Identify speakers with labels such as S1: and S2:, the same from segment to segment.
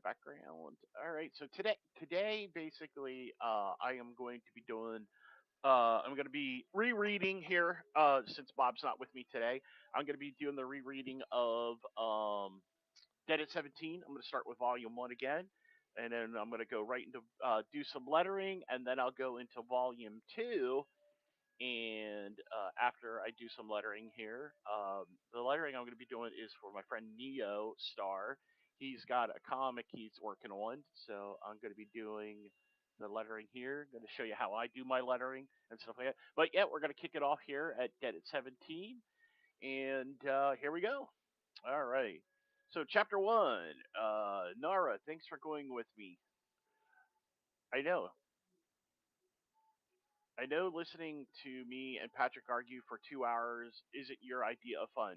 S1: the background. All right, so today basically, I am going to be doing. I'm going to be rereading here. Since Bob's not with me today, I'm going to be doing the rereading of Dead at 17. I'm going to start with Volume One again, and then I'm going to go right into do some lettering, and then I'll go into Volume Two, and after I do some lettering here, the lettering I'm going to be doing is for my friend Neo Star. He's got a comic he's working on, so I'm going to be doing the lettering here. I'm going to show you how I do my lettering and stuff like that. But yeah, we're going to kick it off here at Dead at 17, and here we go. All right. So, chapter one, Nara, thanks for going with me. I know I know listening to me and Patrick argue for 2 hours isn't your idea of fun.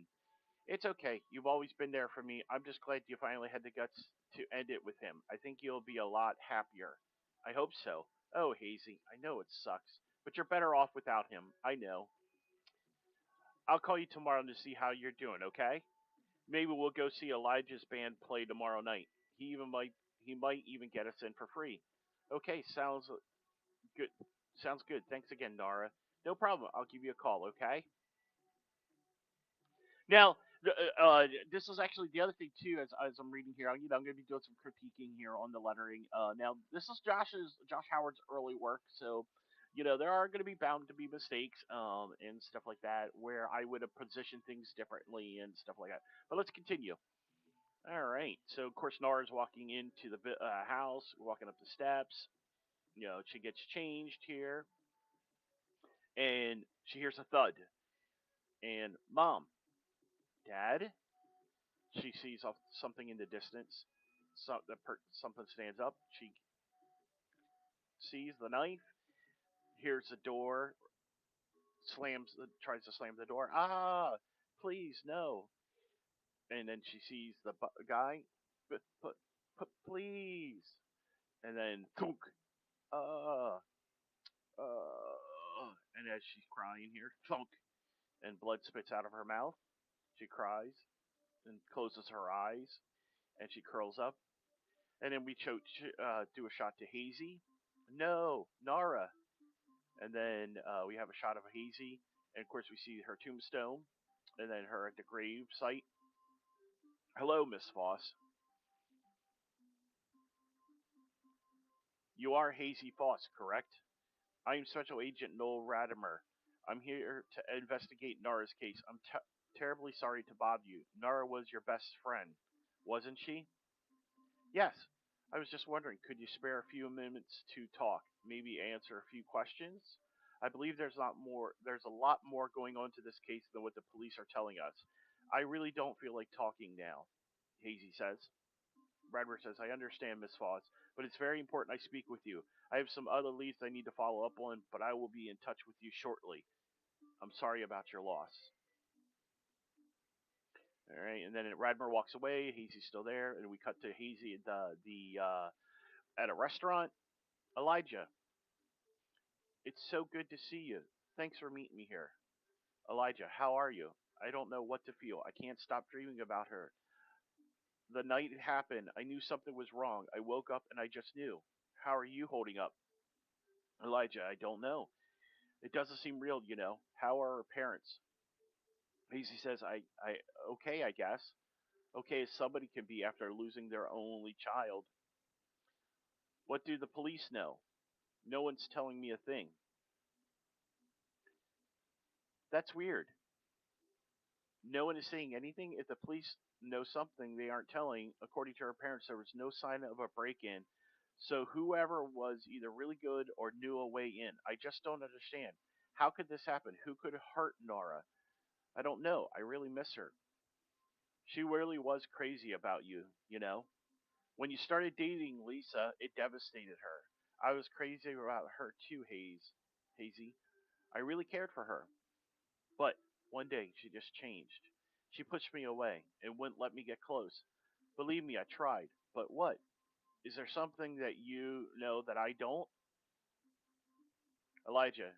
S1: It's okay. You've always been there for me. I'm just glad you finally had the guts to end it with him. I think you'll be a lot happier. I hope so. Oh, Hazy, I know it sucks, but you're better off without him. I know. I'll call you tomorrow to see how you're doing, okay? Maybe we'll go see Elijah's band play tomorrow night. He might even get us in for free. Okay, sounds good. Sounds good. Thanks again, Nara. No problem. I'll give you a call, okay? Now, this is actually the other thing too. As I'm reading here, I'm going to be doing some critiquing here on the lettering. Now, this is Josh Howard's early work, so there are going to be bound to be mistakes and stuff like that where I would have positioned things differently and stuff like that. But let's continue. All right. So of course Nara's walking into the house, walking up the steps. She gets changed here, and she hears a thud. And Mom, Dad, she sees something in the distance. Something stands up. She sees the knife, hears the door, tries to slam the door. Ah, please no. And then she sees the guy. Please. And then thunk. Uh, and as she's crying here, thunk, and blood spits out of her mouth. She cries and closes her eyes, and she curls up. And then we do a shot to Hazy. No, Nara. And then we have a shot of Hazy, and of course we see her tombstone, and then her at the grave site. Hello, Miss Foss. You are Hazy Foss, correct? I am Special Agent Noel Radimer. I'm here to investigate Nara's case. I'm terribly sorry to bother you. Nara was your best friend, wasn't she? Yes. I was just wondering, could you spare a few minutes to talk? Maybe answer a few questions? I believe there's a lot more going on to this case than what the police are telling us. I really don't feel like talking now, Hazy says. Radmer says, I understand, Miss Foss, but it's very important I speak with you. I have some other leads I need to follow up on, but I will be in touch with you shortly. I'm sorry about your loss. All right, and then Radmer walks away. Hazy's still there, and we cut to Hazy at at a restaurant. Elijah, it's so good to see you. Thanks for meeting me here. Elijah, how are you? I don't know what to feel. I can't stop dreaming about her. The night it happened, I knew something was wrong. I woke up and I just knew. How are you holding up? Elijah, I don't know. It doesn't seem real. How are her parents? Hazy says, okay, I guess. Okay as somebody can be after losing their only child. What do the police know? No one's telling me a thing. That's weird. No one is saying anything. If the police know something they aren't telling, according to her parents, there was no sign of a break in. So whoever was either really good or knew a way in. I just don't understand. How could this happen? Who could hurt Nora? I don't know. I really miss her. She really was crazy about you. When you started dating Lisa, it devastated her. I was crazy about her too, Hazy. I really cared for her. But one day she just changed. She pushed me away and wouldn't let me get close. Believe me, I tried. But what? Is there something that you know that I don't? Elijah,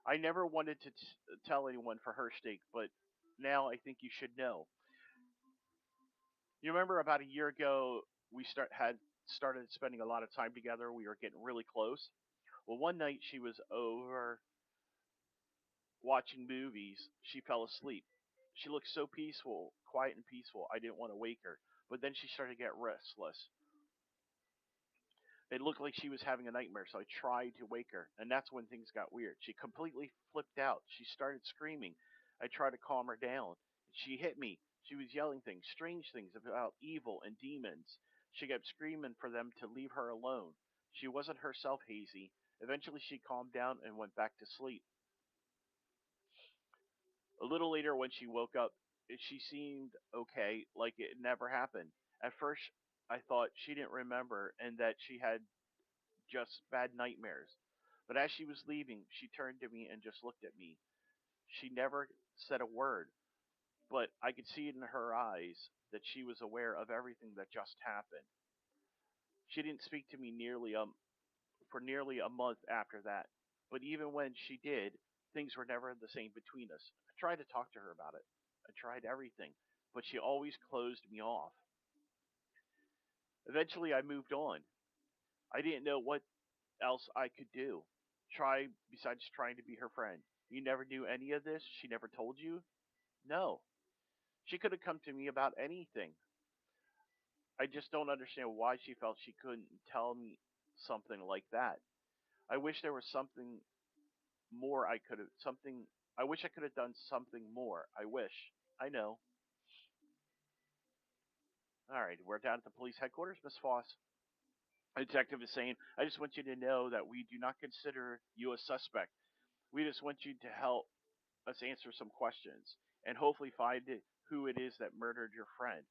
S1: I never wanted to tell anyone for her sake, but now I think you should know. You remember about a year ago We had started spending a lot of time together. We were getting really close. Well, one night she was over watching movies. She fell asleep. She looked so peaceful, quiet and peaceful. I didn't want to wake her. But then she started to get restless. It looked like she was having a nightmare, so I tried to wake her, and that's when things got weird. She completely flipped out. She started screaming. I tried to calm her down. She hit me. She was yelling things, strange things about evil and demons. She kept screaming for them to leave her alone. She wasn't herself, Hazy. Eventually, she calmed down and went back to sleep. A little later, when she woke up, she seemed okay, like it never happened. At first, I thought she didn't remember and that she had just bad nightmares. But as she was leaving, she turned to me and just looked at me. She never said a word, but I could see it in her eyes that she was aware of everything that just happened. She didn't speak to me for nearly a month after that. But even when she did, things were never the same between us. I tried to talk to her about it. I tried everything, but she always closed me off. Eventually, I moved on. I didn't know what else I could do. Try besides trying to be her friend. You never knew any of this? She never told you? No. She could have come to me about anything. I just don't understand why she felt she couldn't tell me something like that. I wish there was something more I could have something I wish I could have done something more. I wish. I know. Alright, we're down at the police headquarters, Miss Foss. The detective is saying, I just want you to know that we do not consider you a suspect. We just want you to help us answer some questions and hopefully find who it is that murdered your friend.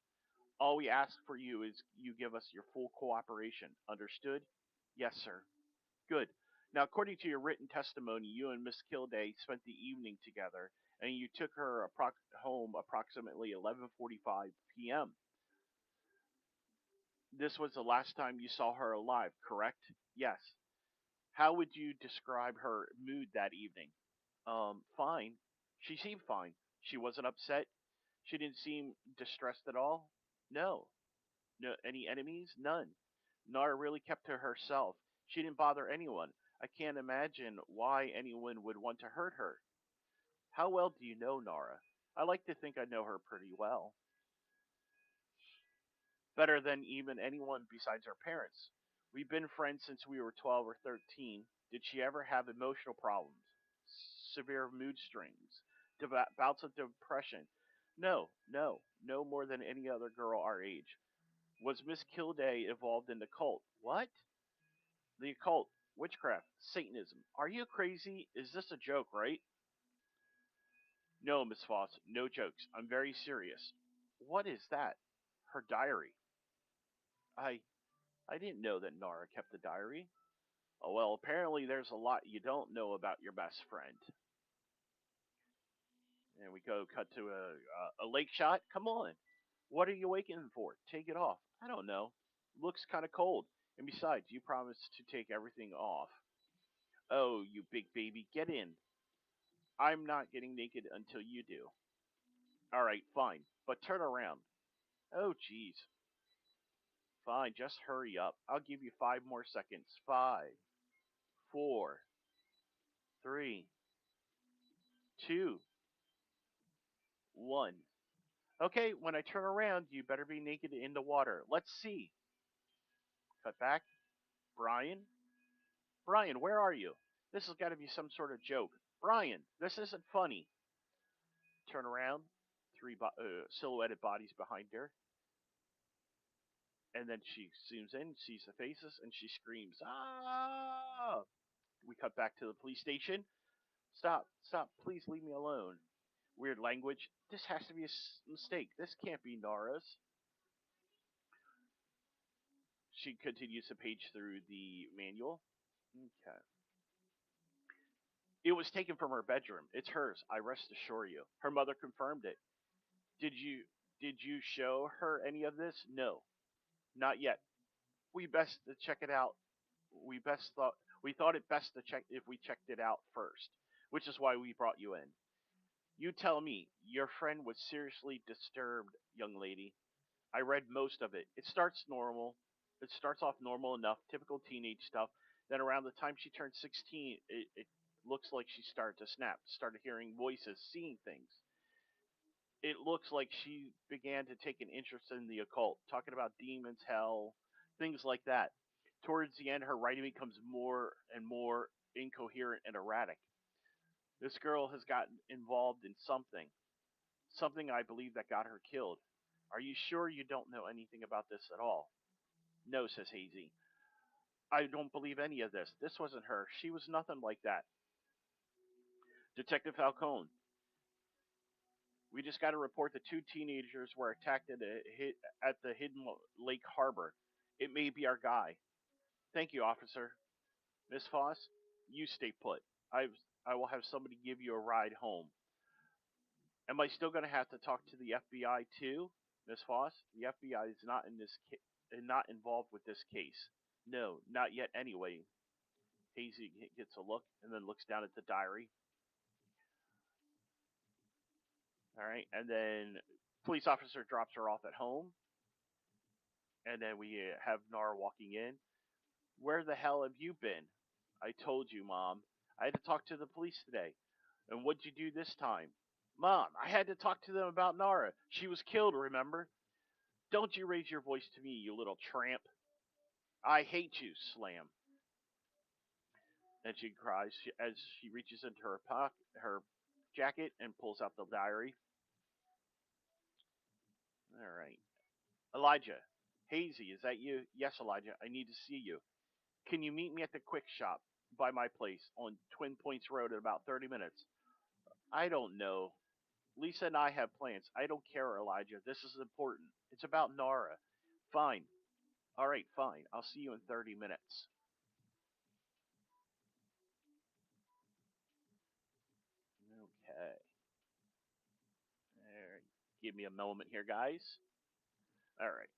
S1: All we ask for you is you give us your full cooperation. Understood? Yes, sir. Good. Now, according to your written testimony, you and Miss Kilday spent the evening together, and you took her home approximately 11:45 p.m. This was the last time you saw her alive, correct? Yes. How would you describe her mood that evening? Fine. She seemed fine. She wasn't upset. She didn't seem distressed at all. No. No, any enemies? None. Nara really kept to herself. She didn't bother anyone. I can't imagine why anyone would want to hurt her. How well do you know Nara? I like to think I know her pretty well. Better than even anyone besides her parents. We've been friends since we were 12 or 13. Did she ever have emotional problems? Severe mood swings? Bouts of depression? No, no, no more than any other girl our age. Was Miss Kilday involved in the cult? What? The occult, witchcraft, Satanism. Are you crazy? Is this a joke, right? No, Miss Foss, no jokes. I'm very serious. What is that? Her diary. I I didn't know that Nara kept a diary. Oh, well, apparently there's a lot you don't know about your best friend. And we go cut to a lake shot. Come on. What are you waiting for? Take it off. I don't know. Looks kind of cold. And besides, you promised to take everything off. Oh, you big baby, get in. I'm not getting naked until you do. All right, fine. But turn around. Oh, jeez. Fine, just hurry up. I'll give you 5 more seconds. Five, four, three, two, one. Okay, when I turn around, you better be naked in the water. Let's see. Cut back. Brian? Brian, where are you? This has got to be some sort of joke. Brian, this isn't funny. Turn around. Three silhouetted bodies behind her. And then she zooms in, sees the faces, and she screams, "Ah!" We cut back to the police station. Stop, stop, please leave me alone. Weird language. This has to be a mistake. This can't be Nara's. She continues to page through the manual. Okay. It was taken from her bedroom. It's hers, I rest assure you. Her mother confirmed it. Did you did you show her any of this? No. Not yet. We best to check it out. We thought it best to check if we checked it out first, which is why we brought you in. You tell me, your friend was seriously disturbed, young lady. I read most of it. It starts normal. It starts off normal enough, typical teenage stuff. Then around the time she turned 16, it looks like she started to snap, started hearing voices, seeing things. It looks like she began to take an interest in the occult, talking about demons, hell, things like that. Towards the end, her writing becomes more and more incoherent and erratic. This girl has gotten involved in something I believe that got her killed. Are you sure you don't know anything about this at all? No, says Hazy. I don't believe any of this. This wasn't her. She was nothing like that. Detective Falcone, we just got a report that two teenagers were attacked at the Hidden Lake Harbor. It may be our guy. Thank you, officer. Miss Foss, you stay put. I I will have somebody give you a ride home. Am I still going to have to talk to the FBI too, Miss Foss? The FBI is not involved with this case. No, not yet. Anyway, Hazy gets a look and then looks down at the diary. All right, and then police officer drops her off at home, and then we have Nara walking in. Where the hell have you been? I told you, Mom. I had to talk to the police today. And what'd you do this time? Mom, I had to talk to them about Nara. She was killed, remember? Don't you raise your voice to me, you little tramp. I hate you, Slam. And she cries as she reaches into her jacket and pulls out the diary. All right. Elijah. Hazy, is that you? Yes, Elijah. I need to see you. Can you meet me at the quick shop by my place on Twin Points Road in about 30 minutes? I don't know. Lisa and I have plans. I don't care, Elijah. This is important. It's about Nara. Fine. All right, fine. I'll see you in 30 minutes. Okay. All right. Give me a moment here, guys. All right.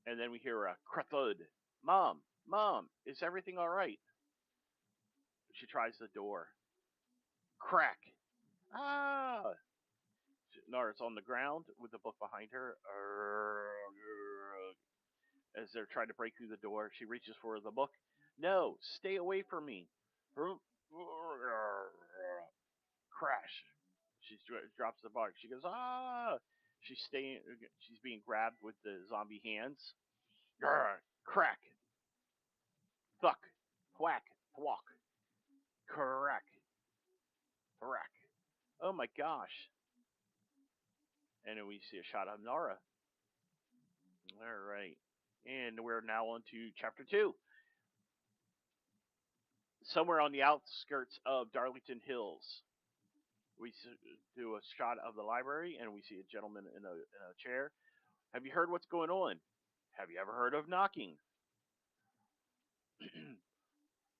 S1: And then we hear a thud. Mom, Mom, is everything all right? She tries the door. Crack. Ah! Nara's on the ground with the book behind her. As they're trying to break through the door, she reaches for the book. No, stay away from me. Crash. She drops the book. She goes, ah! She's being grabbed with the zombie hands. Crack. Thuck. Whack. Thwack. Crack. Thrack. Oh my gosh. And then we see a shot of Nara. All right. And we're now on to chapter 2. Somewhere on the outskirts of Darlington Hills, we do a shot of the library and we see a gentleman in a chair. Have you heard what's going on? Have you ever heard of knocking?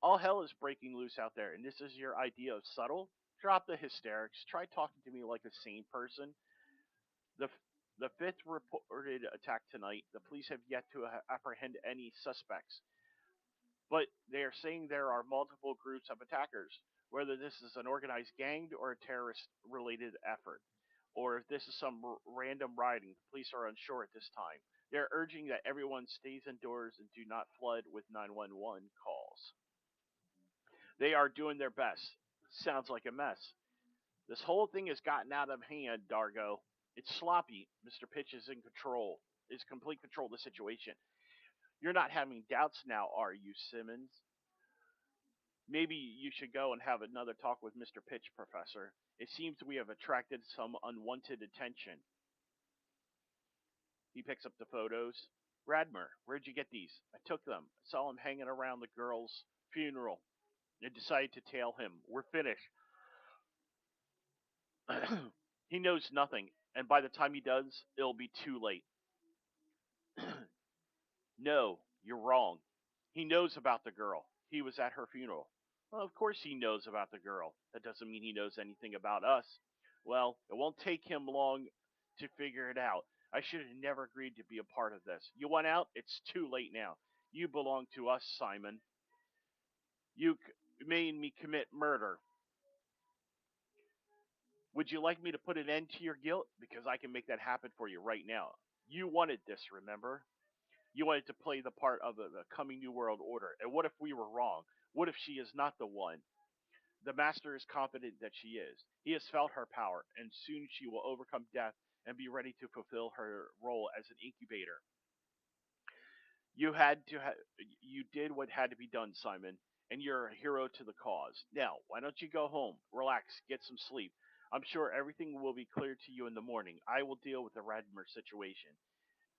S1: All hell is breaking loose out there, and this is your idea of subtle? Drop the hysterics. Try talking to me like a sane person. The the fifth reported attack tonight. The police have yet to apprehend any suspects, but they are saying there are multiple groups of attackers. Whether this is an organized gang or a terrorist-related effort, or if this is some random rioting, the police are unsure at this time. They're urging that everyone stays indoors and do not flood with 911 calls. They are doing their best. Sounds like a mess. This whole thing has gotten out of hand, Dargo. It's sloppy. Mr. Pitch is in control. Is complete control of the situation. You're not having doubts now, are you, Simmons? Maybe you should go and have another talk with Mr. Pitch, Professor. It seems we have attracted some unwanted attention. He picks up the photos. Radmer, where'd you get these? I took them. I saw him hanging around the girl's funeral. I decided to tail him. We're finished. He knows nothing, and by the time he does, it'll be too late. No, you're wrong. He knows about the girl. He was at her funeral. Well, of course he knows about the girl. That doesn't mean he knows anything about us. Well, it won't take him long to figure it out. I should have never agreed to be a part of this. You want out? It's too late now. You belong to us, Simon. You made me commit murder. Would you like me to put an end to your guilt? Because I can make that happen for you right now. You wanted this, remember? You wanted to play the part of the coming New World Order. And what if we were wrong? What if she is not the one? The Master is confident that she is. He has felt her power, and soon she will overcome death and be ready to fulfill her role as an incubator. You did what had to be done, Simon, and you're a hero to the cause. Now, why don't you go home, relax, get some sleep. I'm sure everything will be clear to you in the morning. I will deal with the Radmer situation,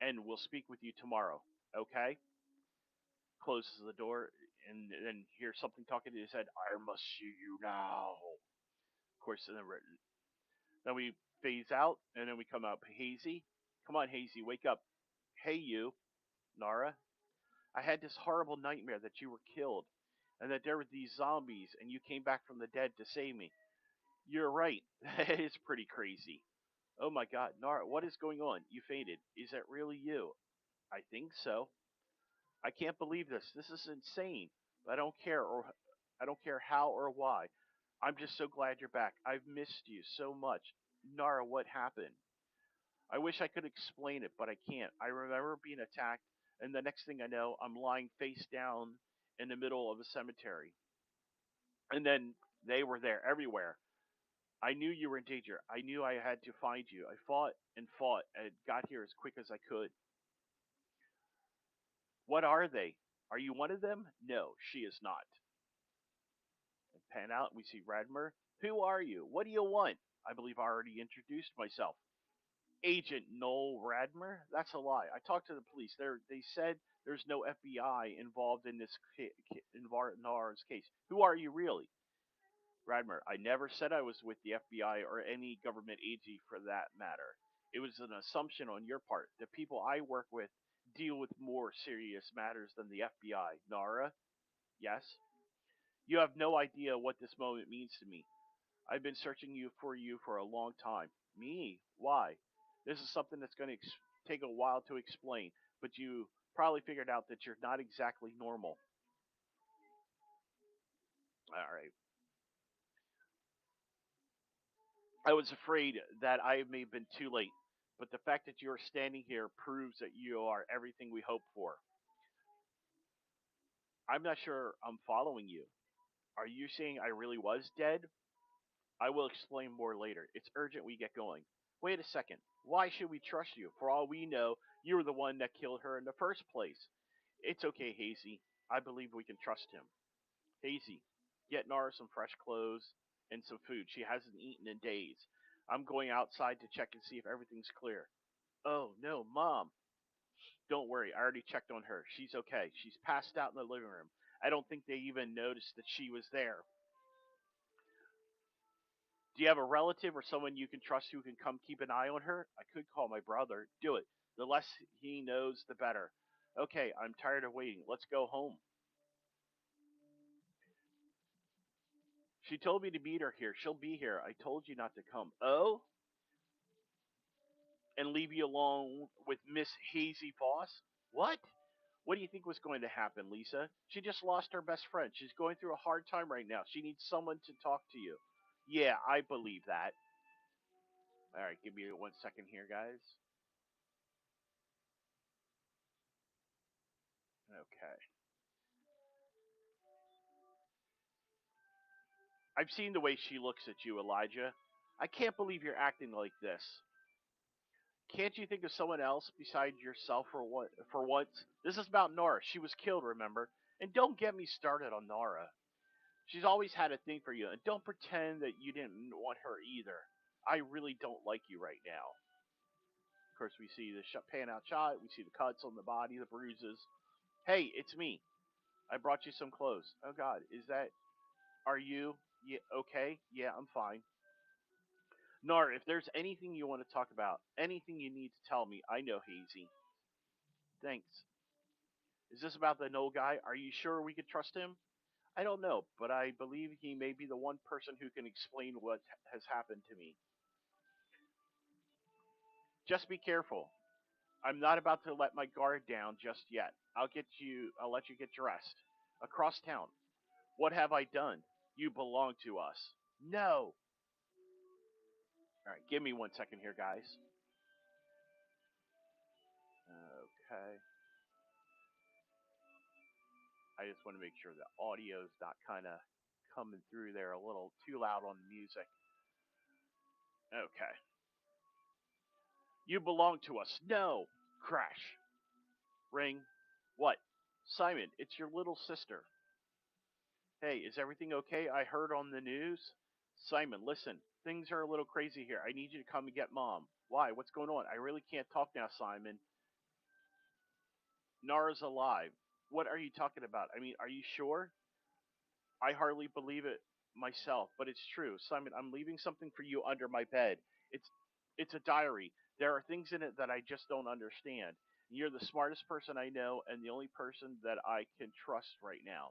S1: and we'll speak with you tomorrow. Okay? Closes the door, and then hears something talking to his head. I must see you now. Of course, then we phase out, and then we come up. Hazy, come on, Hazy, wake up. Hey, you, Nara. I had this horrible nightmare that you were killed, and that there were these zombies, and you came back from the dead to save me. You're right. That is pretty crazy. Oh my god, Nara, what is going on? You fainted. Is that really you? I think so. I can't believe this. This is insane. But I don't care how or why. I'm just so glad you're back. I've missed you so much. Nara, what happened? I wish I could explain it, but I can't. I remember being attacked, and the next thing I know, I'm lying face down in the middle of a cemetery. And then they were there everywhere. I knew you were in danger. I knew I had to find you. I fought and got here as quick as I could. What are they? Are you one of them? No, she is not. And pan out, we see Radmer. Who are you? What do you want? I believe I already introduced myself. Agent Noel Radmer? That's a lie. I talked to the police. They said there's no FBI involved in this in Nara's case. Who are you really? Radmer, I never said I was with the FBI or any government agency for that matter. It was an assumption on your part. The people I work with deal with more serious matters than the FBI. Nara? Yes? You have no idea what this moment means to me. I've been searching you for a long time. Me? Why? This is something that's going to take a while to explain, but you probably figured out that you're not exactly normal. All right. I was afraid that I may have been too late, but the fact that you are standing here proves that you are everything we hoped for. I'm not sure I'm following you. Are you saying I really was dead? I will explain more later. It's urgent we get going. Wait a second. Why should we trust you? For all we know, you were the one that killed her in the first place. It's okay, Hazy. I believe we can trust him. Hazy, get Nara some fresh clothes and some food. She hasn't eaten in days. I'm going outside to check and see if everything's clear. Oh, no, Mom. Don't worry, I already checked on her. She's okay. She's passed out in the living room. I don't think they even noticed that she was there. Do you have a relative or someone you can trust who can come keep an eye on her? I could call my brother. Do it. The less he knows, the better. Okay, I'm tired of waiting. Let's go home. She told me to meet her here. She'll be here. I told you not to come. Oh? And leave you alone with Miss Hazy Foss? What? What do you think was going to happen, Lisa? She just lost her best friend. She's going through a hard time right now. She needs someone to talk to you. Yeah, I believe that. All right, give me 1 second here, guys. Okay. I've seen the way she looks at you, Elijah. I can't believe you're acting like this. Can't you think of someone else besides yourself for what? For once, this is about Nora. She was killed, remember? And don't get me started on Nora. She's always had a thing for you, and don't pretend that you didn't want her either. I really don't like you right now. Of course, we see the pan out shot. We see the cuts on the body, the bruises. Hey, it's me. I brought you some clothes. Oh God, is that? Are you? Yeah, okay. Yeah, I'm fine. Nar, if there's anything you want to talk about, anything you need to tell me, I know Hazy. Thanks. Is this about the Knoll guy? Are you sure we could trust him? I don't know, but I believe he may be the one person who can explain what has happened to me. Just be careful. I'm not about to let my guard down just yet. I'll let you get dressed. Across town. What have I done? You belong to us. No. All right, give me 1 second here, guys. Okay. I just want to make sure the audio's not kind of coming through there a little too loud on the music. Okay. You belong to us. No. Crash. Ring. What? Simon, it's your little sister. Hey, is everything okay? I heard on the news. Simon, listen. Things are a little crazy here. I need you to come and get mom. Why? What's going on? I really can't talk now, Simon. Nara's alive. What are you talking about? I mean, are you sure? I hardly believe it myself, but it's true. Simon, I'm leaving something for you under my bed. It's it's a diary. There are things in it that I just don't understand. You're the smartest person I know and the only person that I can trust right now.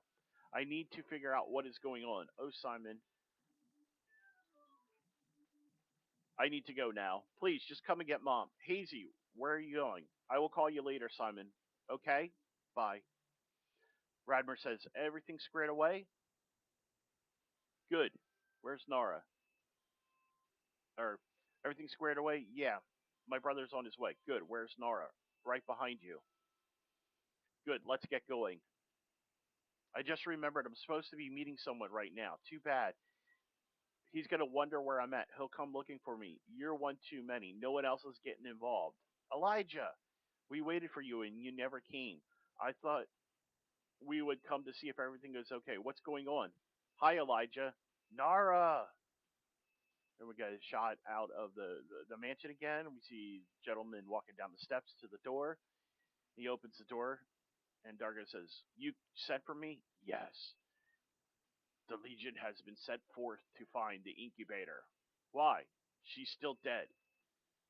S1: I need to figure out what is going on. Oh, Simon, I need to go now. Please, just come and get mom. Hazy, where are you going? I will call you later, Simon. Okay? Bye. Radmer says, everything squared away? Good. Where's Nara? Or everything squared away? Yeah. My brother's on his way. Good. Where's Nara? Right behind you. Good. Let's get going. I just remembered I'm supposed to be meeting someone right now. Too bad. He's going to wonder where I'm at. He'll come looking for me. You're one too many. No one else is getting involved. Elijah, we waited for you and you never came. I thought we would come to see if everything is okay. What's going on? Hi, Elijah. Nara. And we get a shot out of the mansion again. We see gentleman walking down the steps to the door. He opens the door, and Dargo says, "You sent for me?" "Yes. The Legion has been sent forth to find the incubator." "Why? She's still dead."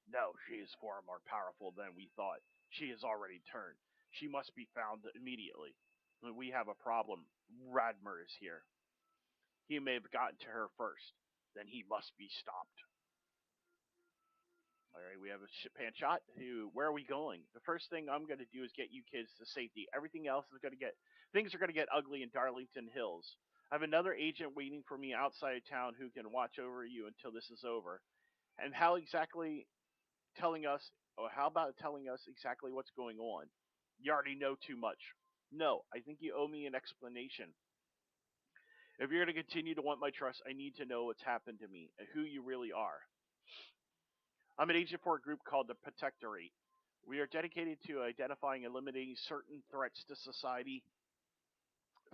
S1: "No, she is far more powerful than we thought. She has already turned. She must be found immediately. We have a problem. Radmer is here. He may have gotten to her first. Then he must be stopped." All right, we have a pan shot. Where are we going? The first thing I'm going to do is get you kids to safety. Everything else is going to get things are going to get ugly in Darlington Hills. I have another agent waiting for me outside of town who can watch over you until this is over. And how exactly telling us, or how about telling us exactly what's going on? You already know too much. No, I think you owe me an explanation. If you're going to continue to want my trust, I need to know what's happened to me and who you really are. I'm an agent for a group called the Protectorate. We are dedicated to identifying and eliminating certain threats to society,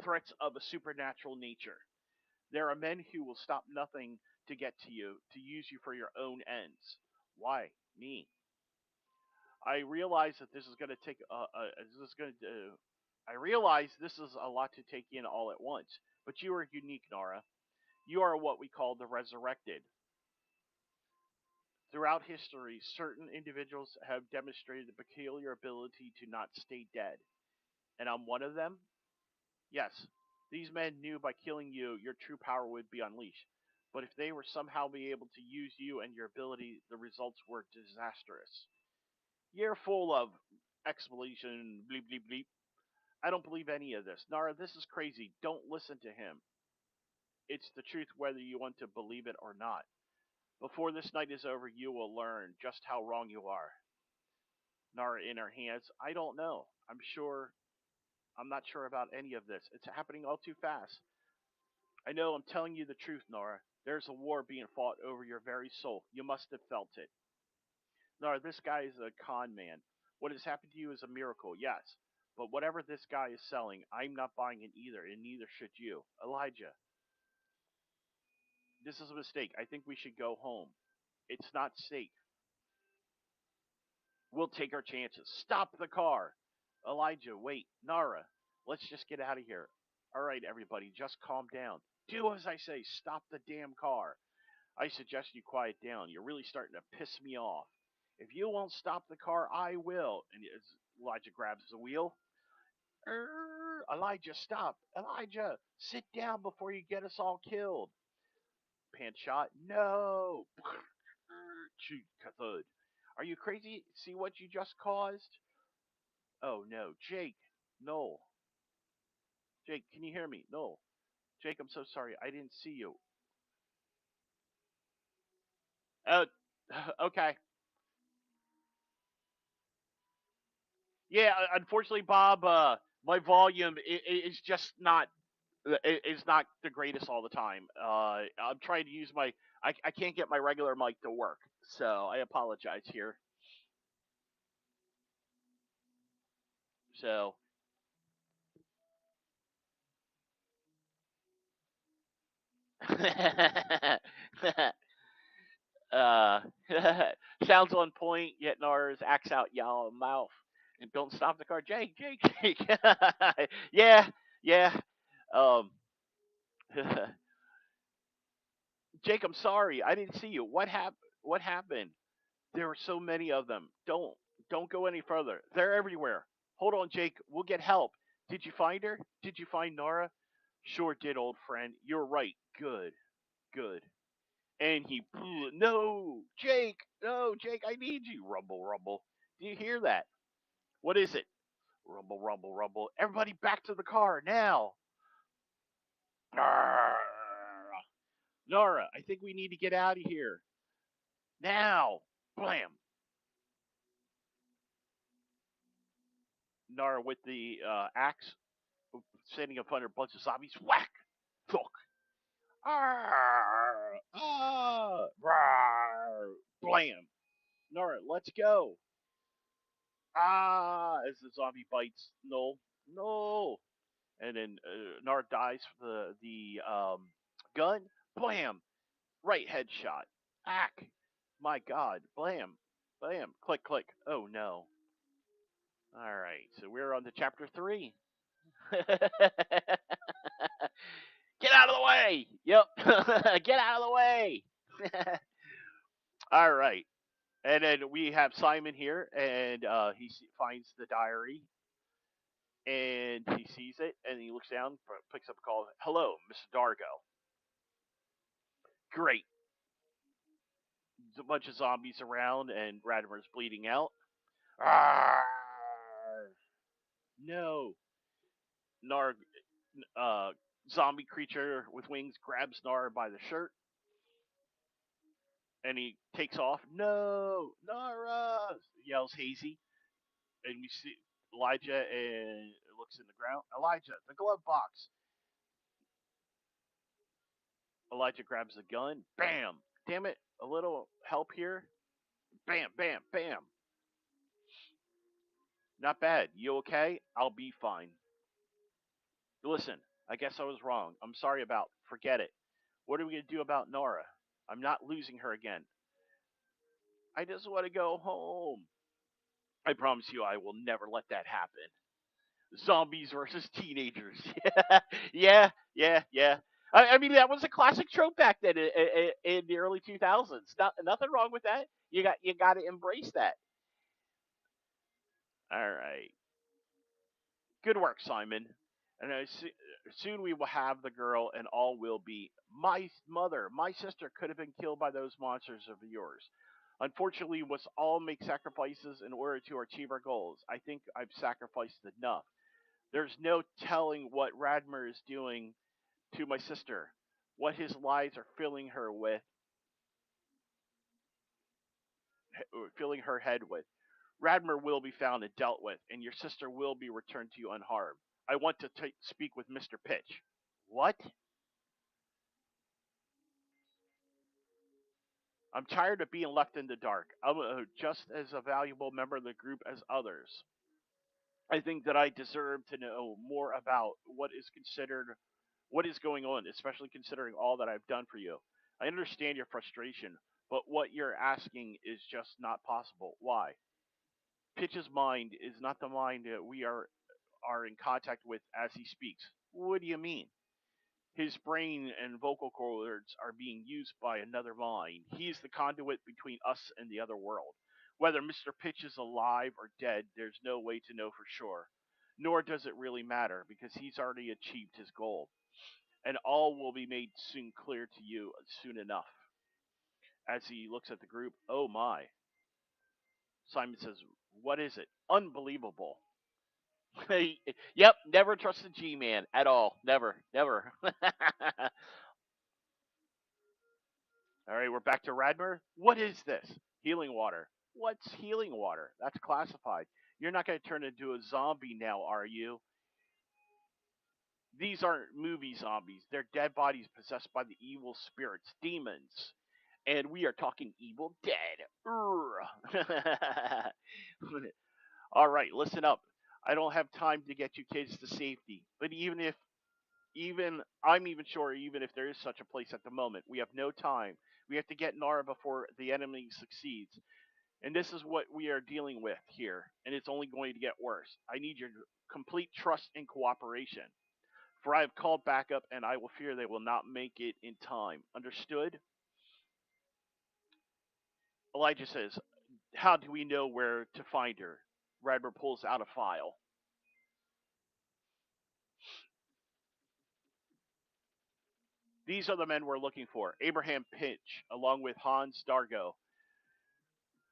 S1: threats of a supernatural nature. There are men who will stop nothing to get to you, to use you for your own ends. Why me? I realize that this is going to take. This is going to. I realize this is a lot to take in all at once, but you are unique, Nara. You are what we call the resurrected. Throughout history, certain individuals have demonstrated a peculiar ability to not stay dead. And I'm one of them? Yes. These men knew by killing you, your true power would be unleashed. But if they were somehow be able to use you and your ability, the results were disastrous. You're full of explanation, bleep, bleep, bleep. I don't believe any of this. Nara, this is crazy. Don't listen to him. It's the truth whether you want to believe it or not. Before this night is over, you will learn just how wrong you are. Nara in her hands. I don't know. I'm not sure about any of this. It's happening all too fast. I know I'm telling you the truth, Nora. There's a war being fought over your very soul. You must have felt it. Nora, this guy is a con man. What has happened to you is a miracle, yes. But whatever this guy is selling, I'm not buying it either, and neither should you. Elijah, this is a mistake. I think we should go home. It's not safe. We'll take our chances. Stop the car. Elijah, wait. Nara, let's just get out of here. All right, everybody, just calm down. Do as I say. Stop the damn car. I suggest you quiet down. You're really starting to piss me off. If you won't stop the car, I will. And as Elijah grabs the wheel. Elijah, stop. Elijah, sit down before you get us all killed. Pan shot. No. Shoot, thud. Are you crazy? See what you just caused? Oh no, Jake. No. Jake, can you hear me? No. Jake, I'm so sorry. I didn't see you. Okay. Yeah, unfortunately, Bob, my volume is just not is not the greatest all the time. I'm trying to use my I can't get my regular mic to work, so I apologize here. So, uh, sounds on point. Yet Nars acts out y'all mouth and don't stop the car. Jake, Jake, Jake. Yeah, yeah. Um, Jake, I'm sorry. I didn't see you. What happened? What happened? There were so many of them. Don't go any further. They're everywhere. Hold on, Jake. We'll get help. Did you find her? Did you find Nora? Sure did, old friend. You're right. Good. Good. And he no, Jake. No, Jake, I need you. Rumble, rumble. Do you hear that? What is it? Rumble, rumble, rumble. Everybody back to the car now. Arrgh. Nora, I think we need to get out of here. Now. Blam. Nara with the axe, standing in front of a bunch of zombies. Whack! Thunk! Arr! Ah! Rawr! Blam! Nara, let's go! Ah! As the zombie bites. No. No! And then Nara dies for the gun. Blam! Right headshot. Ack! My god. Blam! Blam! Click, click. Oh no. Alright, so we're on to chapter 3. Get out of the way. Yep. Get out of the way. All right. And then we have Simon here, and he finds the diary, and he sees it, and he looks down, picks up a call. Hello, Mr. Dargo. Great. There's a bunch of zombies around, and Radimer's bleeding out. Arr! No. Nar, zombie creature with wings grabs Nar by the shirt, and he takes off. No, Nara! Yells Hazy, and you see Elijah and looks in the ground. Elijah, the glove box. Elijah grabs the gun. Bam! Damn it! A little help here. Bam! Bam! Bam! Not bad. You okay? I'll be fine. Listen, I guess I was wrong. I'm sorry about. Forget it. What are we gonna do about Nora? I'm not losing her again. I just want to go home. I promise you, I will never let that happen. Zombies versus teenagers. Yeah, yeah, yeah. I mean, that was a classic trope back then in the early 2000s. Nothing wrong with that. You got to embrace that. All right. Good work, Simon. And soon we will have the girl, and all will be. My mother, my sister could have been killed by those monsters of yours. Unfortunately, we must all make sacrifices in order to achieve our goals. I think I've sacrificed enough. There's no telling what Radmer is doing to my sister, what his lies are filling her head with. Radmer will be found and dealt with, and your sister will be returned to you unharmed. I want to speak with Mr. Pitch. What? I'm tired of being left in the dark. I'm just as a valuable member of the group as others. I think that I deserve to know more about what is going on, especially considering all that I've done for you. I understand your frustration, but what you're asking is just not possible. Why? Pitch's mind is not the mind that we are in contact with as he speaks. What do you mean? His brain and vocal cords are being used by another mind. He is the conduit between us and the other world. Whether Mr. Pitch is alive or dead, there's no way to know for sure. Nor does it really matter because he's already achieved his goal. And all will be made soon clear to you soon enough. As he looks at the group, oh my. Simon says, what is it? Unbelievable. Yep, never trust the G Man at all. Never, never. All right, we're back to Radmer. What is this? Healing water. What's healing water? That's classified. You're not going to turn into a zombie now, are you? These aren't movie zombies. They're dead bodies possessed by the evil spirits, demons. And we are talking Evil Dead. All right, listen up. I don't have time to get you kids to safety. But even I'm even sure even if there is such a place at the moment, we have no time. We have to get Nara before the enemy succeeds. And this is what we are dealing with here, and it's only going to get worse. I need your complete trust and cooperation. For I have called backup, and I will fear they will not make it in time. Understood? Elijah says, how do we know where to find her? Radmer pulls out a file. These are the men we're looking for. Abraham Pinch, along with Hans Dargo,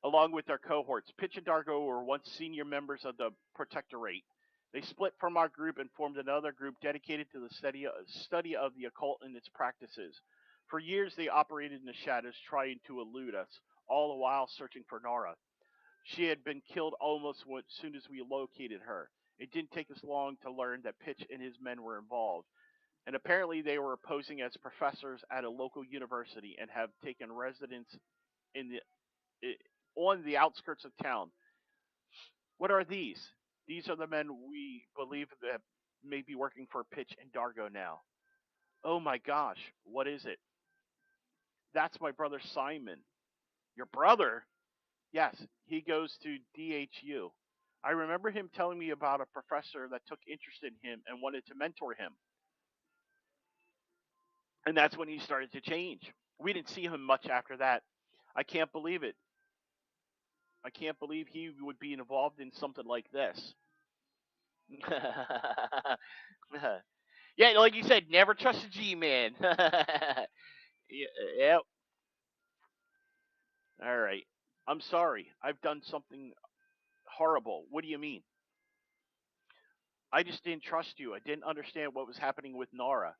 S1: along with their cohorts. Pinch and Dargo were once senior members of the Protectorate. They split from our group and formed another group dedicated to the study of the occult and its practices. For years, they operated in the shadows, trying to elude us, all the while searching for Nara. She had been killed almost as soon as we located her. It didn't take us long to learn that Pitch and his men were involved, and apparently they were posing as professors at a local university and have taken residence in on the outskirts of town. What are these? These are the men we believe that may be working for Pitch and Dargo now. Oh my gosh, what is it? That's my brother Simon. Your brother? Yes, he goes to DHU. I remember him telling me about a professor that took interest in him and wanted to mentor him. And that's when he started to change. We didn't see him much after that. I can't believe it. I can't believe he would be involved in something like this. Yeah, like you said, never trust a G man. Yep. All right. I'm sorry. I've done something horrible. What do you mean? I just didn't trust you. I didn't understand what was happening with Nara.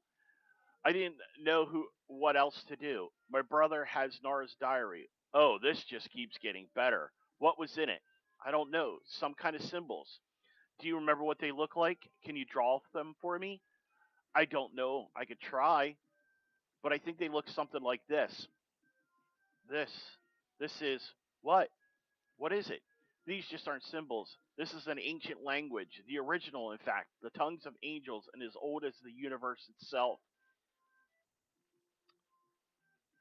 S1: I didn't know what else to do. My brother has Nara's diary. Oh, this just keeps getting better. What was in it? I don't know. Some kind of symbols. Do you remember what they look like? Can you draw them for me? I don't know. I could try, but I think they look something like this. This. This is what? What is it? These just aren't symbols. This is an ancient language, the original, in fact, the tongues of angels, and as old as the universe itself.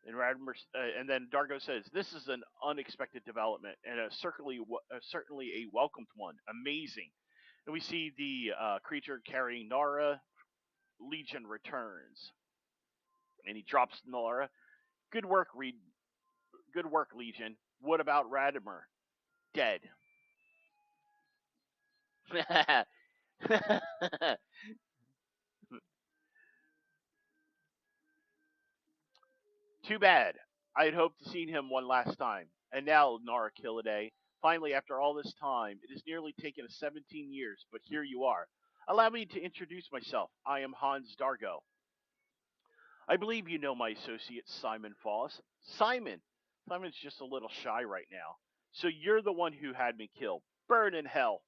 S1: And then Dargo says, "This is an unexpected development, and certainly a welcomed one. Amazing." And we see the creature carrying Nara. Legion returns, and he drops Nara. Good work, Reed. Good work, Legion. What about Radimer? Dead. Too bad. I had hoped to see him one last time. And now, Nara Killiday, finally, after all this time, it has nearly taken us 17 years, but here you are. Allow me to introduce myself. I am Hans Dargo. I believe you know my associate, Simon Foss. Simon! Simon's just a little shy right now. So you're the one who had me killed. Burn in hell.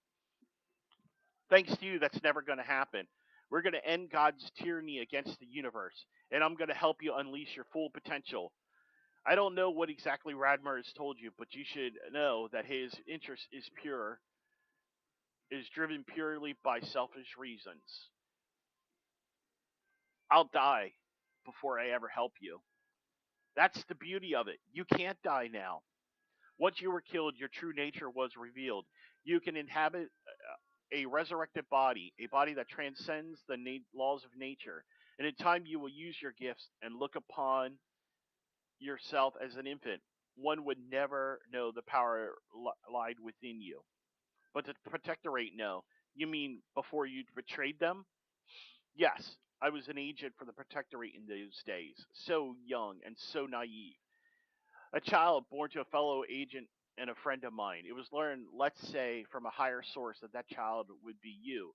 S1: Thanks to you, that's never going to happen. We're going to end God's tyranny against the universe, and I'm going to help you unleash your full potential. I don't know what exactly Radmer has told you, but you should know that his interest is driven purely by selfish reasons. I'll die before I ever help you. That's the beauty of it. You can't die now. Once you were killed, your true nature was revealed. You can inhabit a resurrected body, a body that transcends the laws of nature. And in time, you will use your gifts and look upon yourself as an infant. One would never know the power lied within you. But the Protectorate know. You mean before you betrayed them? Yes, I was an agent for the Protectorate in those days. So young and so naive. A child born to a fellow agent and a friend of mine. It was learned, let's say, from a higher source that that child would be you,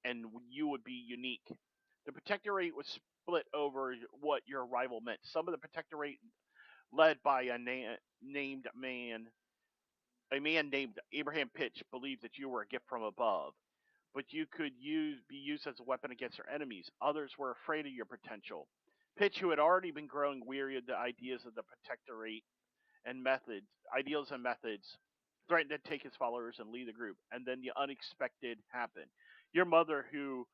S1: and you would be unique. The Protectorate was split over what your arrival meant. Some of the Protectorate, led by named man, a man named Abraham Pitch, believed that you were a gift from above, but you could be used as a weapon against their enemies. Others were afraid of your potential. Pitch, who had already been growing weary of the ideas of the Protectorate and methods, ideals and methods, threatened to take his followers and lead the group. And then the unexpected happened. Your mother, who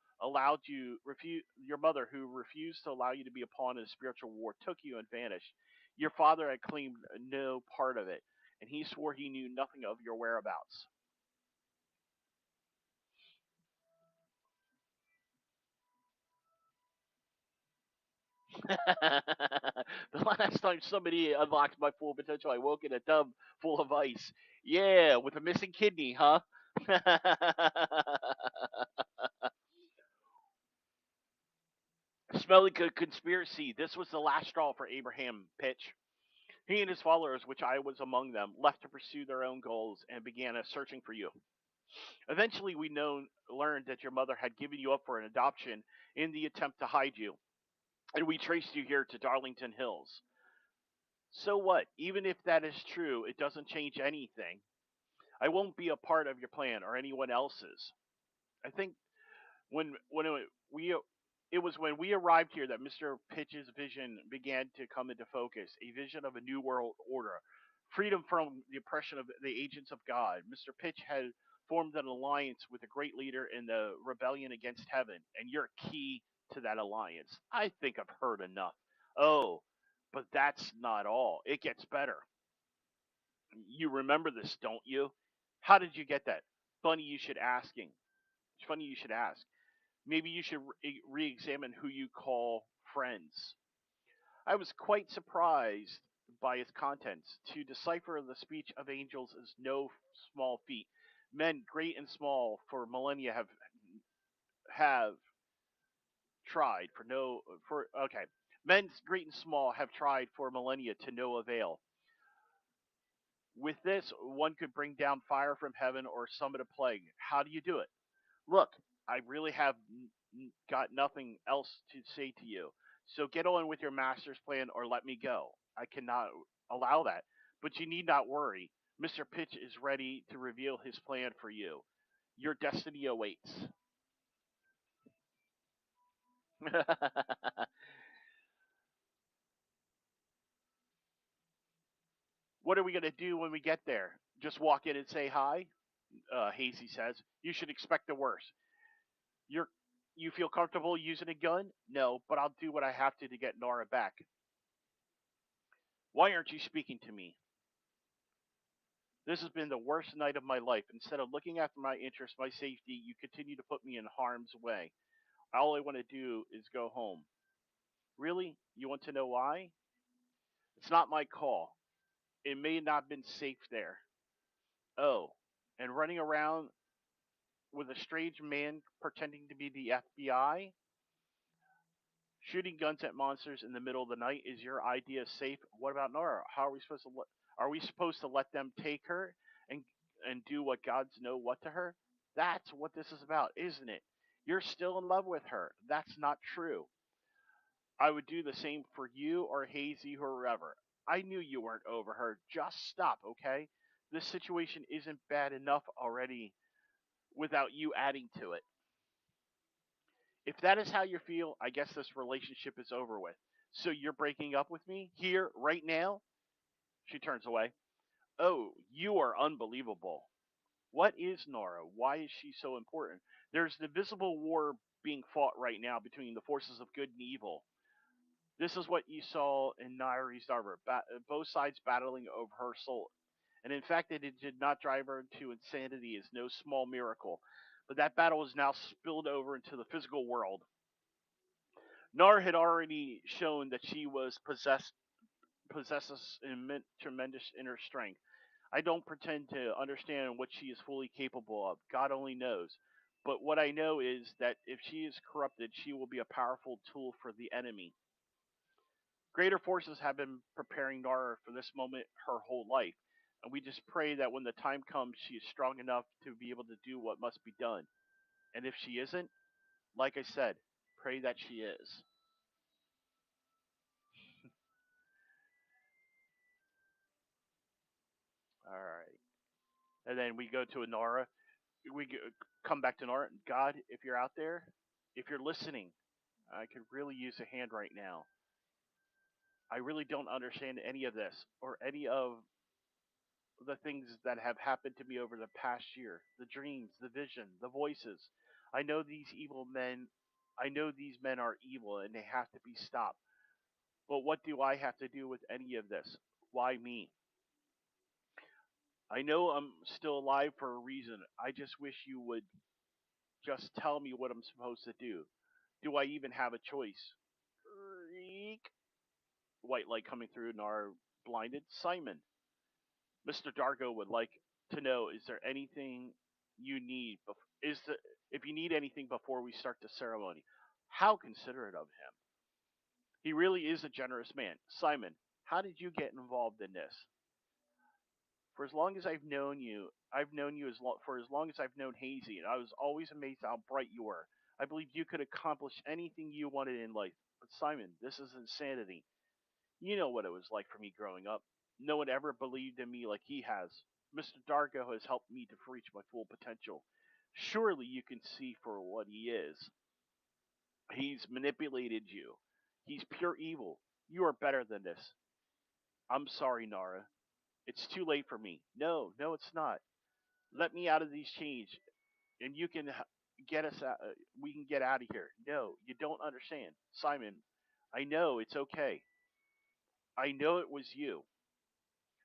S1: your mother, who refused to allow you to be a pawn in a spiritual war, took you and vanished. Your father had claimed no part of it, and he swore he knew nothing of your whereabouts. The last time somebody unlocked my full potential, I woke in a tub full of ice. Yeah, with a missing kidney, huh? Smelling a conspiracy. This was the last straw for Abraham Pitch. He and his followers, which I was among them, left to pursue their own goals and began a searching for you. Eventually, learned that your mother had given you up for an adoption in the attempt to hide you, and we traced you here to Darlington Hills. So what? Even if that is true, it doesn't change anything. I won't be a part of your plan or anyone else's. I think when we it was when we arrived here that Mr. Pitch's vision began to come into focus, a vision of a new world order, freedom from the oppression of the agents of God. Mr. Pitch had formed an alliance with a great leader in the rebellion against heaven, and you're key to that alliance. I think I've heard enough. Oh, but that's not all. It gets better. You remember this, don't you? How did you get that? Funny you should asking. It's funny you should ask. Maybe you should re-examine who you call friends. I was quite surprised by its contents. To decipher the speech of angels is no small feat. Men great and small for millennia have tried for no for okay. Men great and small have tried for millennia to no avail. With this, one could bring down fire from heaven or summon a plague. How do you do it? Look, I really have got nothing else to say to you. So get on with your master's plan or let me go. I cannot allow that. But you need not worry. Mr. Pitch is ready to reveal his plan for you. Your destiny awaits. What are we going to do when we get there? Just walk in and say hi? Hazy says. You should expect the worst. You're you feel comfortable using a gun? No, but I'll do what I have to get Nora back. Why aren't you speaking to me? This has been the worst night of my life. Instead of looking after my interests, my safety, you continue to put me in harm's way. All I want to do is go home. Really? You want to know why? It's not my call. It may not have been safe there. Oh, and running around with a strange man pretending to be the FBI? Shooting guns at monsters in the middle of the night is your idea safe? What about Nora? How are we supposed to let them take her and do what gods know what to her? That's what this is about, isn't it? You're still in love with her. That's not true. I would do the same for you or Hazy or whoever. I knew you weren't over her. Just stop, okay? This situation isn't bad enough already without you adding to it. If that is how you feel, I guess this relationship is over with. So you're breaking up with me here, right now? She turns away. Oh, you are unbelievable. What is Nora? Why is she so important? There's the visible war being fought right now between the forces of good and evil. This is what you saw in Nairi's Arbor, both sides battling over her soul. And in fact, that it did not drive her into insanity is no small miracle. But that battle is now spilled over into the physical world. Nar had already shown that she possesses tremendous inner strength. I don't pretend to understand what she is fully capable of. God only knows. But what I know is that if she is corrupted, she will be a powerful tool for the enemy. Greater forces have been preparing Nara for this moment her whole life, and we just pray that when the time comes, she is strong enough to be able to do what must be done. And if she isn't, like I said, Pray that she is. All right. And then we go to Nora. Come back to Nora. God, if you're out there, if you're listening, I could really use a hand right now. I really don't understand any of this or any of the things that have happened to me over the past year, the dreams, the vision, the voices. I know these evil men, I know these men are evil and they have to be stopped. But what do I have to do with any of this? Why me? I know I'm still alive for a reason. I just wish you would just tell me what I'm supposed to do. Do I even have a choice? Eek. White light coming through and our blinded Simon. Mr. Dargo would like to know: is there anything you need? Is the if you need anything before we start the ceremony? How considerate of him. He really is a generous man. Simon, how did you get involved in this? For as long as I've known you for as long as I've known Hazy, and I was always amazed how bright you were. I believed you could accomplish anything you wanted in life. But Simon, this is insanity. You know what it was like for me growing up. No one ever believed in me like he has. Mr. Dargo has helped me to reach my full potential. Surely you can see for what he is. He's manipulated you. He's pure evil. You are better than this. I'm sorry, Nara. It's too late for me. No, no, it's not. Let me out of these chains, and you can get us out. We can get out of here. No, you don't understand, Simon. I know it's okay. I know it was you.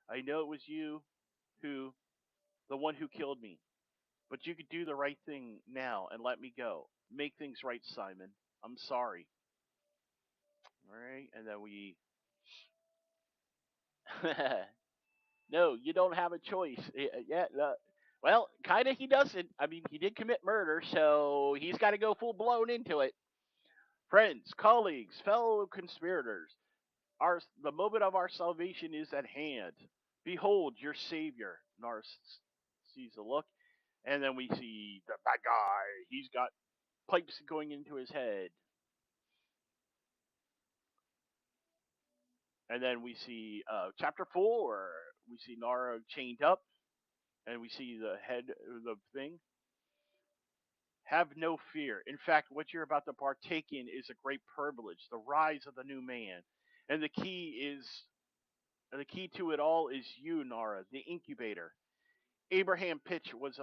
S1: I know it was you who, the one who killed me. But you could do the right thing now and let me go. Make things right, Simon. I'm sorry. All right, and then we. No, you don't have a choice. Yeah, well, kind of he doesn't. I mean, he did commit murder, so he's got to go full blown into it. Friends, colleagues, fellow conspirators, the moment of our salvation is at hand. Behold your savior. Nars sees a look, and then we see the bad guy. He's got pipes going into his head, and then we see chapter 4. We see Nara chained up, and we see the head of the thing. Have no fear. In fact, what you're about to partake in is a great privilege, the rise of the new man. And the key to it all is you, Nara, the incubator. Abraham Pitch was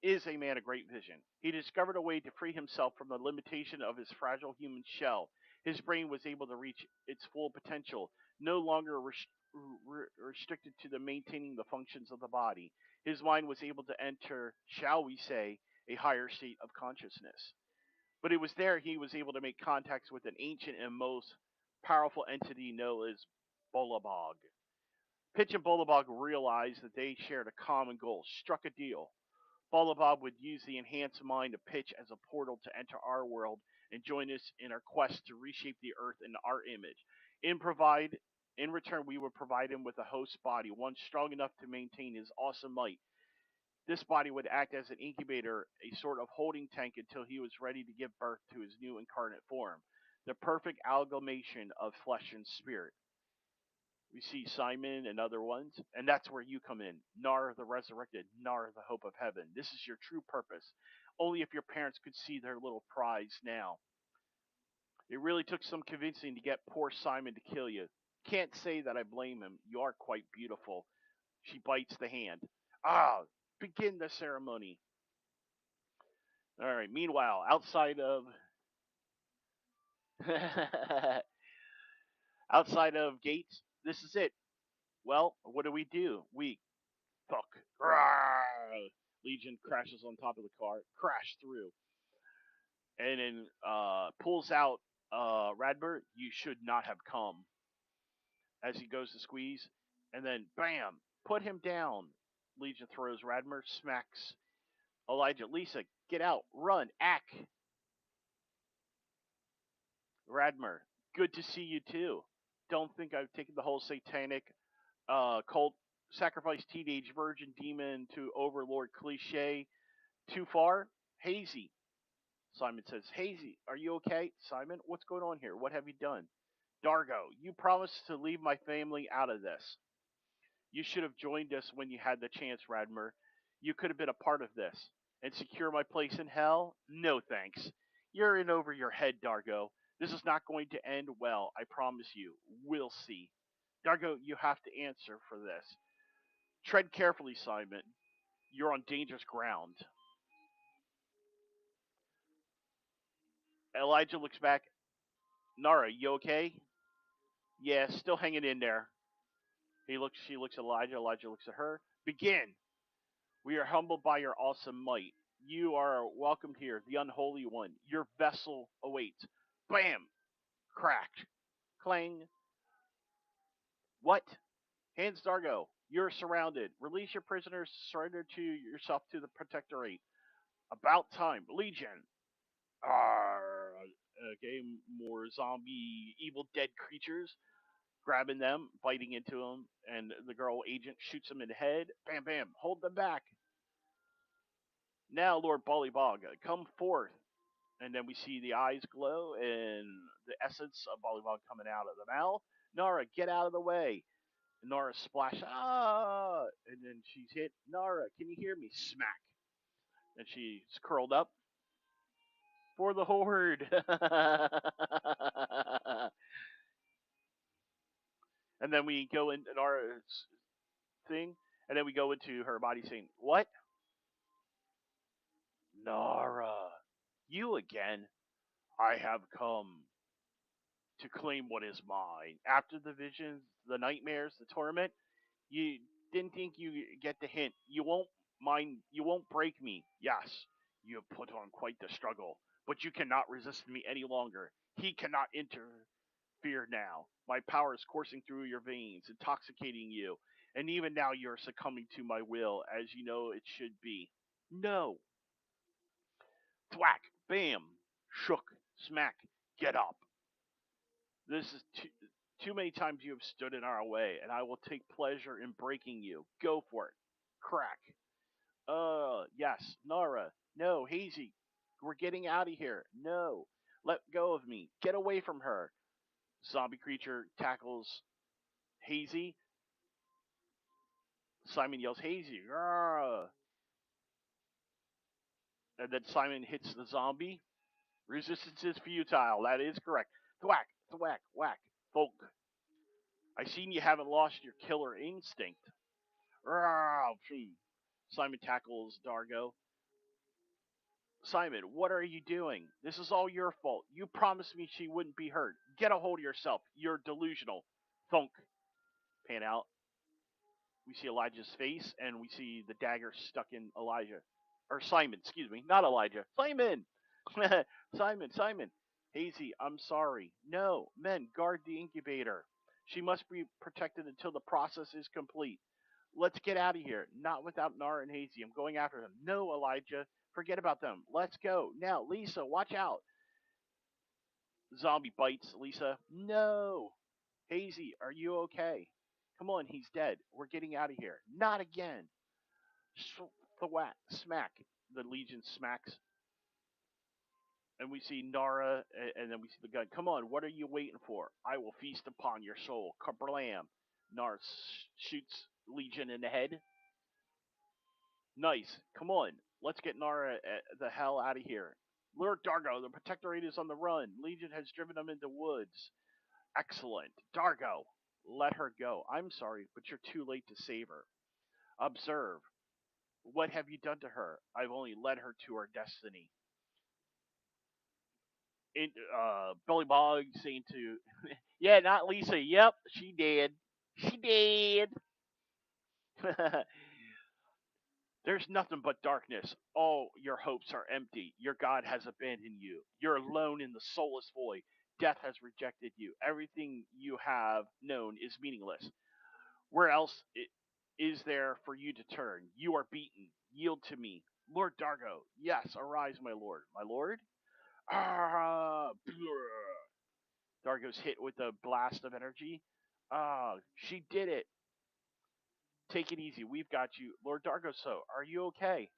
S1: is a man of great vision. He discovered a way to free himself from the limitation of his fragile human shell. His brain was able to reach its full potential, no longer restricted to the maintaining the functions of the body. His mind was able to enter, shall we say, a higher state of consciousness. But it was there he was able to make contacts with an ancient and most powerful entity known as Bolabog. Pitch and Bolabog realized that they shared a common goal, struck a deal. Bolabog would use the enhanced mind of Pitch as a portal to enter our world and join us in our quest to reshape the earth in our image. In provide in return, we would provide him with a host body, one strong enough to maintain his awesome might. This body would act as an incubator, a sort of holding tank until he was ready to give birth to his new incarnate form, the perfect amalgamation of flesh and spirit. We see Simon and other ones, and that's where you come in. Nar the resurrected, Nar the hope of heaven. This is your true purpose. Only if your parents could see their little prize now. It really took some convincing to get poor Simon to kill you. Can't say that I blame him. You are quite beautiful. She bites the hand. Ah, begin the ceremony. All right. Meanwhile, outside of outside of Gates, this is it. Well, what do? We fuck. Rawr! Legion crashes on top of the car, crash through, and then pulls out Radbert. You should not have come. As he goes to squeeze, and then bam, put him down. Legion throws Radmer, smacks Elijah. Lisa, get out, run, act. Radmer, good to see you too. Don't think I've taken the whole satanic cult sacrifice teenage virgin demon to overlord cliche too far. Hazy, Simon says, Hazy, are you okay? Simon, what's going on here? What have you done? Dargo, you promised to leave my family out of this. You should have joined us when you had the chance, Radmer. You could have been a part of this. And secure my place in hell? No thanks. You're in over your head, Dargo. This is not going to end well, I promise you. We'll see. Dargo, you have to answer for this. Tread carefully, Simon. You're on dangerous ground. Elijah looks back. Nara, you okay? Yeah, still hanging in there. She looks at Elijah. Elijah looks at her. Begin. We are humbled by your awesome might. You are welcomed here, the unholy one. Your vessel awaits. Bam! Crack. Clang. What? Hands Dargo. You're surrounded. Release your prisoners. Surrender to yourself to the Protectorate. About time. Legion. Arr. Okay, more zombie, evil, dead creatures. Grabbing them, biting into them, and the girl agent shoots them in the head. Bam, bam. Hold them back. Now, Lord Bullybog, come forth. And then we see the eyes glow and the essence of Bullybog coming out of the mouth. Nara, get out of the way. And Nara splash. Ah! And then she's hit. Nara, can you hear me? Smack. And she's curled up for the horde. And then we go into Nara's thing. And then we go into her body saying, What? Nara, you again? I have come to claim what is mine. After the visions, the nightmares, the torment, you didn't think you get the hint. You won't break me. Yes, you have put on quite the struggle, but you cannot resist me any longer. He cannot interfere now. My power is coursing through your veins, intoxicating you, and even now you are succumbing to my will, as you know it should be. No. Thwack, bam, shook, smack, get up. This is too many times you have stood in our way, and I will take pleasure in breaking you. Go for it. Crack. Yes. Nara. No. Hazy. We're getting out of here. No. Let go of me. Get away from her. Zombie creature tackles Hazy. Simon yells, Hazy. Arrgh. And then Simon hits the zombie. Resistance is futile. That is correct. Thwack, thwack, whack. Folk. I seen you haven't lost your killer instinct. Simon tackles Dargo. Simon, what are you doing? This is all your fault. You promised me she wouldn't be hurt. Get a hold of yourself. You're delusional. Thunk. Pan out. We see Elijah's face, and we see the dagger stuck in Elijah. Or Simon, excuse me. Not Elijah. Simon! Simon. Hazy, I'm sorry. No, men, guard the incubator. She must be protected until the process is complete. Let's get out of here. Not without Nara and Hazy. I'm going after them. No, Elijah. Forget about them. Let's go. Now, Lisa, watch out. Zombie bites Lisa. No. Hazy, are you okay? Come on, he's dead. We're getting out of here. Not again. Thwack. Smack. The Legion smacks. And we see Nara, and then we see the gun. Come on, what are you waiting for? I will feast upon your soul. Kablam. Nara shoots Legion in the head. Nice. Come on. Let's get Nara the hell out of here. Lord Dargo, the Protectorate is on the run. Legion has driven them into woods. Excellent. Dargo, let her go. I'm sorry, but you're too late to save her. Observe. What have you done to her? I've only led her to her destiny. Billy Bog saying to, yeah, not Lisa. Yep, she did. She did. There's nothing but darkness. All your hopes are empty. Your God has abandoned you. You're alone in the soulless void. Death has rejected you. Everything you have known is meaningless. Where else is there for you to turn? You are beaten. Yield to me. Lord Dargo, yes, arise, my lord. My lord? Ah, Dargo's hit with a blast of energy. Ah, she did it. Take it easy. We've got you. Lord Dargo, so are you okay?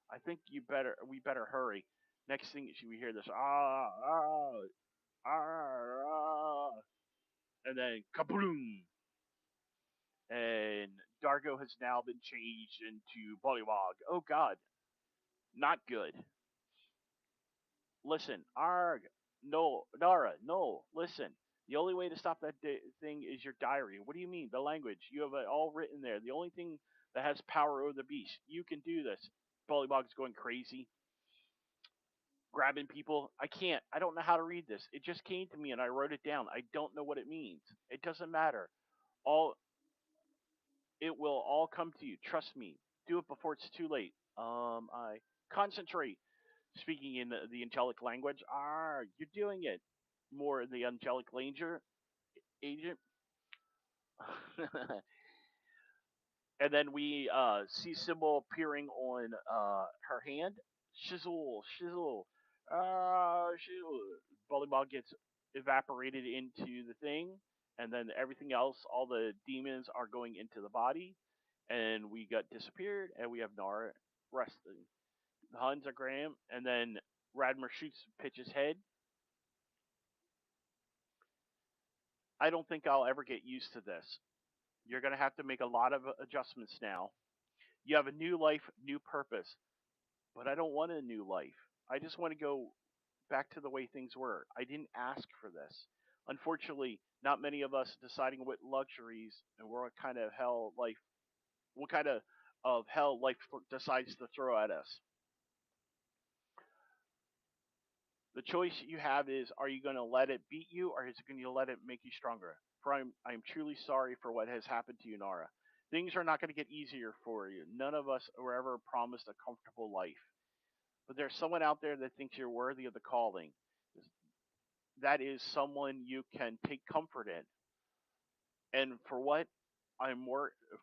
S1: I think we better hurry. Next thing we hear this ah, and then kabloom, and Dargo has now been changed into Bullywog. Oh God, not good. Listen, Arg, no, Nara, no, listen. The only way to stop that thing is your diary. What do you mean? The language. You have it all written there. The only thing that has power over the beast. You can do this. Bullywog's going crazy, grabbing people. I can't. I don't know how to read this. It just came to me and I wrote it down. I don't know what it means. It doesn't matter. All It will all come to you. Trust me. Do it before it's too late. I concentrate. Speaking in the angelic language. You're doing it. More the angelic ranger agent. And then we see Sybil appearing on her hand. Shizzle, shizzle, shizzle. Bullybog gets evaporated into the thing, and then everything else, all the demons are going into the body, and we got disappeared, and we have Nara resting. The Huns are Graham, and then Radmer shoots Pitch's head. I don't think I'll ever get used to this. You're gonna have to make a lot of adjustments now. You have a new life, new purpose. But I don't want a new life. I just want to go back to the way things were. I didn't ask for this. Unfortunately, not many of us deciding what luxuries and what kind of hell life decides to throw at us. The choice you have is: are you going to let it beat you, or is it going to let it make you stronger? For I'm truly sorry for what has happened to you, Nara. Things are not going to get easier for you. None of us were ever promised a comfortable life. But there's someone out there that thinks you're worthy of the calling. That is someone you can take comfort in. And for what I'm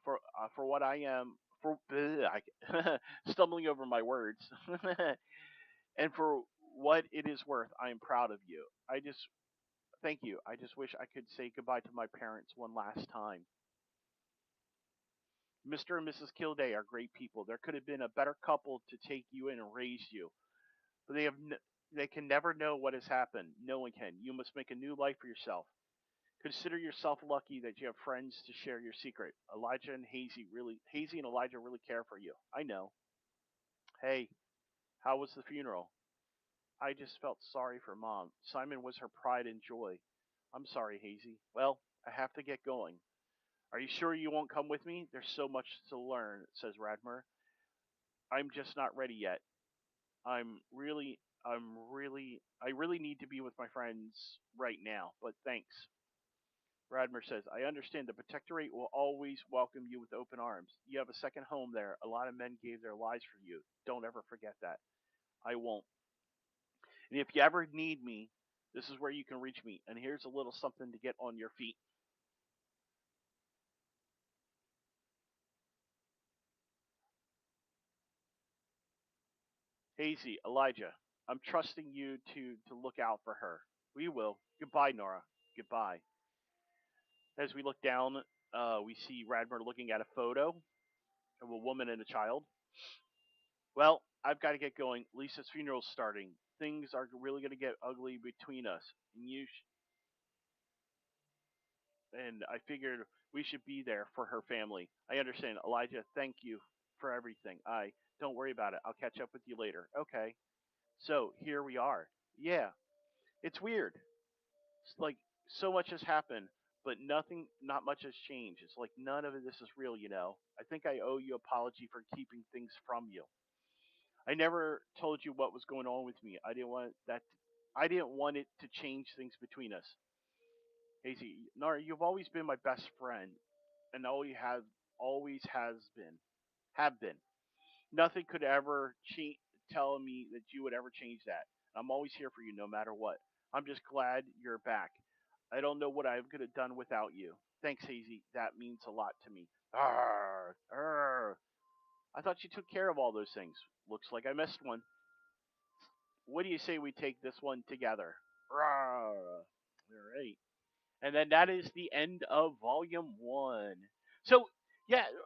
S1: for what I am for stumbling over my words, and for what it is worth, I am proud of you. I just thank you. I just wish I could say goodbye to my parents one last time. Mr. and Mrs. Kilday are great people. There could have been a better couple to take you in and raise you, but they can never know what has happened. No one can. You must make a new life for yourself. Consider yourself lucky that you have friends to share your secret. Hazy and Elijah really care for you. I know. Hey, how was the funeral? I just felt sorry for Mom. Simon was her pride and joy. I'm sorry, Hazy. Well, I have to get going. Are you sure you won't come with me? There's so much to learn, says Radmer. I'm just not ready yet. I really need to be with my friends right now, but thanks. Radmer says, I understand the Protectorate will always welcome you with open arms. You have a second home there. A lot of men gave their lives for you. Don't ever forget that. I won't. And if you ever need me, this is where you can reach me. And here's a little something to get on your feet. Hazy, Elijah, I'm trusting you to look out for her. We will. Goodbye, Nora. Goodbye. As we look down, we see Radmer looking at a photo of a woman and a child. Well, I've got to get going. Lisa's funeral's starting. Things are really going to get ugly between us. And I figured we should be there for her family. I understand. Elijah, thank you for everything. I don't worry about it. I'll catch up with you later. Okay. So here we are. Yeah, it's weird. It's like so much has happened, but not much has changed. It's like none of this is real, you know. I think I owe you an apology for keeping things from you. I never told you what was going on with me. I didn't want it to change things between us. Hazy, Nara, you've always been my best friend, and always has been, have been. Nothing could ever tell me that you would ever change that. I'm always here for you, no matter what. I'm just glad you're back. I don't know what I could have done without you. Thanks, Hazy. That means a lot to me. Arr, arr. I thought you took care of all those things. Looks like I missed one. What do you say we take this one together? Rawr. All right. And then that is the end of volume 1. So, yeah,